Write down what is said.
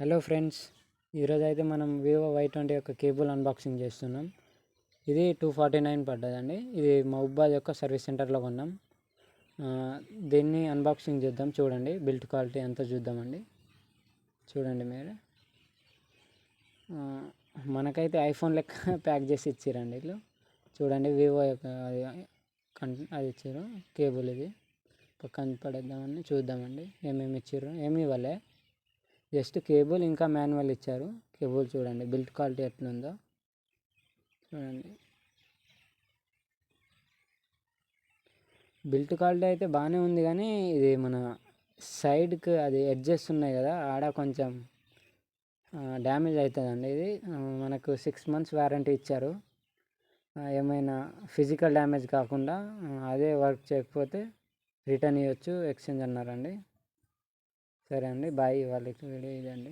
Hello friends, ఈరోజు అయితే మనం వివో Y20 యొక్క కేబుల్ అన్బాక్సింగ్ చేస్తున్నాం. ఇది 249 పడ్డదండి. ఇది మహబూబాద్ యొక్క సర్వీస్ సెంటర్లో కొన్నాం. దీన్ని అన్బాక్సింగ్ చేద్దాం. చూడండి, బిల్ట్ క్వాలిటీ అంతా చూద్దామండి. చూడండి మీరు, మనకైతే ఐఫోన్ లెక్క ప్యాక్ చేసి ఇచ్చారండి వీళ్ళు. చూడండి, వివో యొక్క అది ఇచ్చారు కేబుల్. ఇది పక్కన పడేద్దామని చూద్దామండి ఏమేమి ఇచ్చారు. ఏమి ఇవ్వలే, జస్ట్ కేబుల్ ఇంకా మాన్యువల్ ఇచ్చారు. కేబుల్ చూడండి బిల్ట్ క్వాలిటీ ఎట్లుందో చూడండి. బిల్ట్ క్వాలిటీ అయితే బాగానే ఉంది, కానీ ఇది మన సైడ్కి అది ఎడ్జెస్ ఉన్నాయి కదా, ఆడ కొంచెం డ్యామేజ్ అవుతుందండి. ఇది మనకు 6 months వారంటీ ఇచ్చారు. ఏమైనా ఫిజికల్ డ్యామేజ్ కాకుండా అదే వర్క్ చేయకపోతే రిటర్న్ ఇవ్వచ్చు, ఎక్స్చేంజ్ అన్నారండి. సరే అండి, బాయ్. వాళ్ళకి వీడియో ఇదండి.